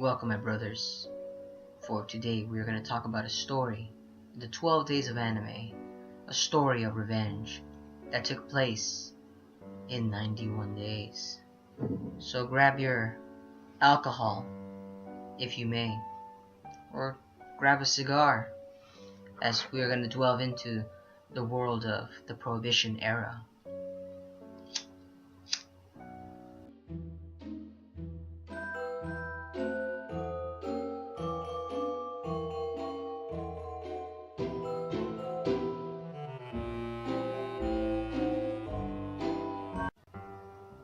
Welcome, my brothers. For today, we are going to talk about a story, the 12 Days of Anime, a story of revenge that took place in 91 days. So grab your alcohol, if you may, or grab a cigar, as we are going to delve into the world of the Prohibition era.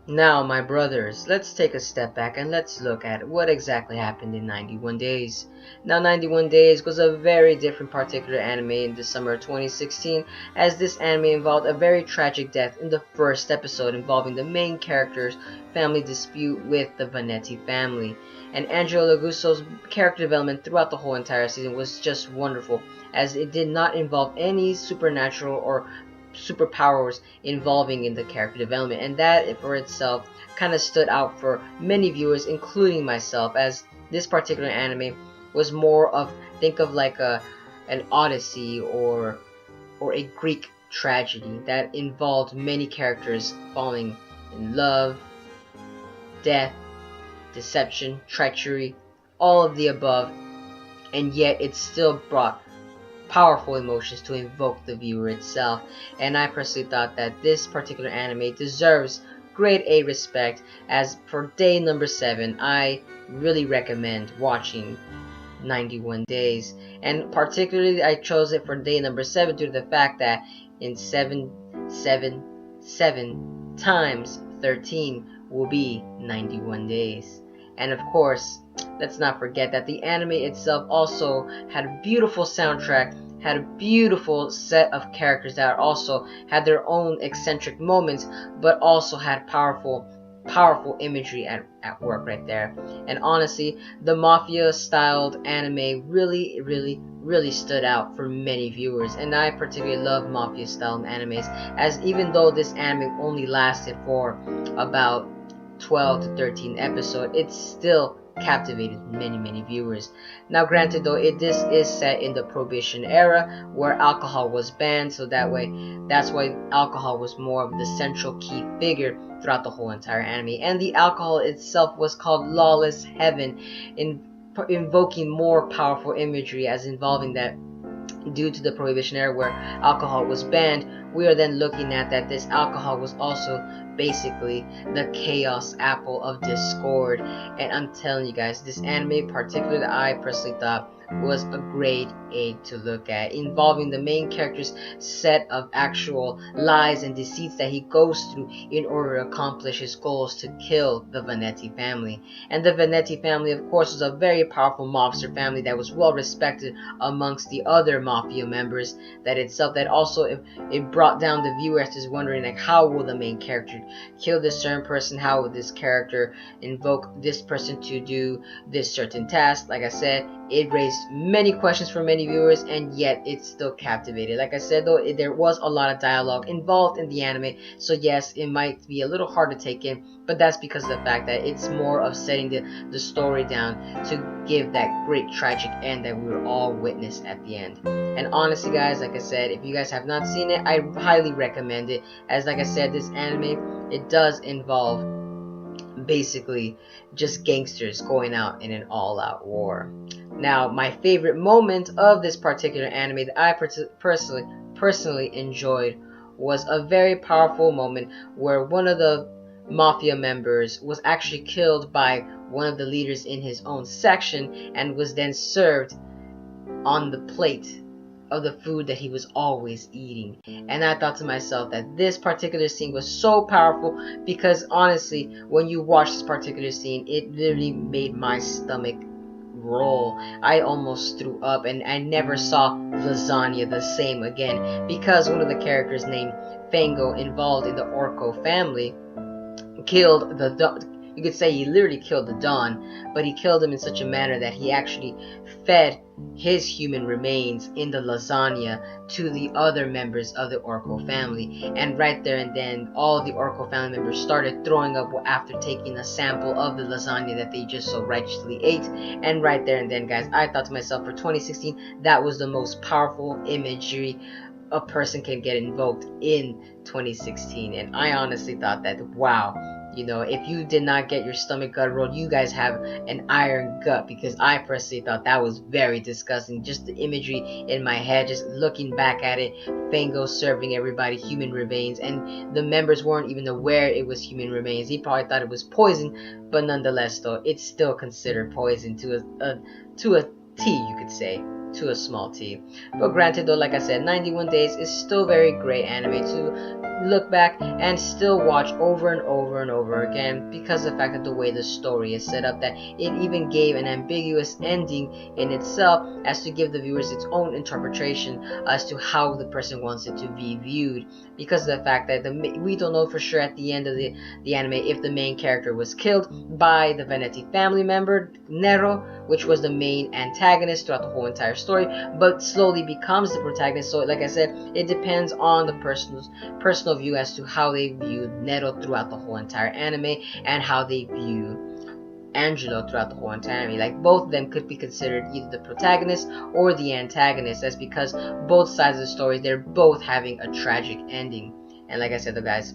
Now, my brothers, let's take a step back and let's look at what exactly happened in 91 Days. Now, 91 Days was a very different particular anime in the summer of 2016, as this anime involved a very tragic death in the first episode involving the main character's family dispute with the Vanetti family. And Angelo Lagusso's character development throughout the whole entire season was just wonderful, as it did not involve any supernatural or superpowers involving in the character development, and that for itself kind of stood out for many viewers, including myself, as this particular anime was more of, think of like an Odyssey or a Greek tragedy that involved many characters falling in love, death, deception, treachery, all of the above, and yet it still brought powerful emotions to invoke the viewer itself. And I personally thought that this particular anime deserves grade A respect, as for day number 7 I really recommend watching 91 Days, and particularly I chose it for day number 7 due to the fact that in 7 times 13 will be 91 days. And of course, let's not forget that the anime itself also had a beautiful soundtrack, had a beautiful set of characters that also had their own eccentric moments, but also had powerful imagery at work right there. And honestly, the mafia styled anime really stood out for many viewers, and I particularly love mafia styled animes, as even though this anime only lasted for about 12 to 13 episodes, it still captivated many viewers. Now granted though, this is set in the Prohibition era where alcohol was banned, so that's why alcohol was more of the central key figure throughout the whole entire anime, and the alcohol itself was called Lawless Heaven, invoking more powerful imagery as involving that due to the Prohibition era where alcohol was banned, we are then looking at that this alcohol was also basically the chaos apple of discord. And I'm telling you guys, this anime particularly I personally thought was a grade A to look at, involving the main character's set of actual lies and deceits that he goes through in order to accomplish his goals to kill the Vanetti family. And the Vanetti family, of course, was a very powerful mobster family that was well respected amongst the other mafia members. That itself, that also it brought down the viewer as to wondering, like, how will the main character kill this certain person? How will this character invoke this person to do this certain task? Like I said, it raised many questions for many viewers, and yet it still captivated. Like I said though, there was a lot of dialogue involved in the anime, so yes, it might be a little hard to take in, but that's because of the fact that it's more of setting the story down to give that great tragic end that we were all witness at the end. And honestly guys, like I said, if you guys have not seen it, I highly recommend it, as like I said, this anime, it does involve basically just gangsters going out in an all-out war. Now, my favorite moment of this particular anime that I personally enjoyed was a very powerful moment where one of the mafia members was actually killed by one of the leaders in his own section, and was then served on the plate of the food that he was always eating. And I thought to myself that this particular scene was so powerful, because honestly, when you watch this particular scene, it literally made my stomach roll. I almost threw up, and I never saw lasagna the same again, because one of the characters named Fango, involved in the Orco family, killed You could say he literally killed the Don, but he killed him in such a manner that he actually fed his human remains in the lasagna to the other members of the Orko family. And right there and then, all the Orko family members started throwing up after taking a sample of the lasagna that they just so righteously ate. And right there and then, guys, I thought to myself, for 2016, that was the most powerful imagery a person can get invoked in 2016. And I honestly thought that, wow, you know, if you did not get your stomach gut rolled, you guys have an iron gut, because I personally thought that was very disgusting. Just the imagery in my head, just looking back at it, Fango serving everybody human remains, and the members weren't even aware it was human remains. He probably thought it was poison, but nonetheless, though, it's still considered poison to a T, you could say. To a small T. But granted though, like I said, 91 Days is still very great anime to look back and still watch over and over and over again, because of the fact that the way the story is set up, that it even gave an ambiguous ending in itself, as to give the viewers its own interpretation as to how the person wants it to be viewed, because of the fact that we don't know for sure at the end of the anime if the main character was killed by the Veneti family member Nero, which was the main antagonist throughout the whole entire story, but slowly becomes the protagonist. So like I said, it depends on the personal view as to how they view Nero throughout the whole entire anime, and how they view Angelo throughout the whole entire anime. Like, both of them could be considered either the protagonist or the antagonist. That's because both sides of the story, they're both having a tragic ending. And like I said though, guys,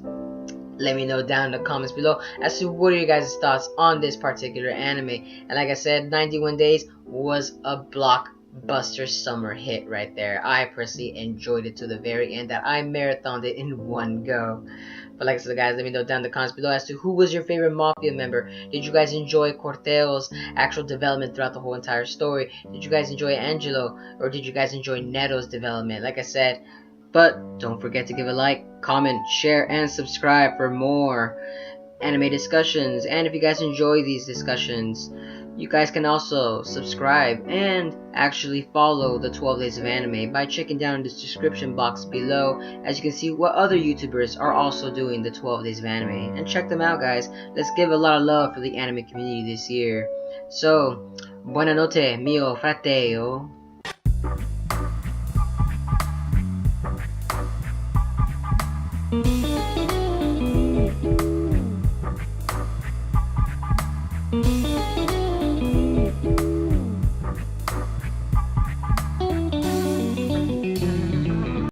let me know down in the comments below as to what are your guys' thoughts on this particular anime. And like I said, 91 Days was a blockbuster summer hit right there. I personally enjoyed it to the very end, that I marathoned it in one go. But like I said, guys, let me know down in the comments below as to who was your favorite Mafia member. Did you guys enjoy Corteo's actual development throughout the whole entire story? Did you guys enjoy Angelo? Or did you guys enjoy Nero's development? Like I said, but don't forget to give a like, comment, share, and subscribe for more anime discussions. And if you guys enjoy these discussions, you guys can also subscribe and actually follow the 12 Days of Anime by checking down in this description box below, as you can see what other YouTubers are also doing the 12 Days of Anime. And check them out, guys. Let's give a lot of love for the anime community this year. So, buonanotte, mio fratello.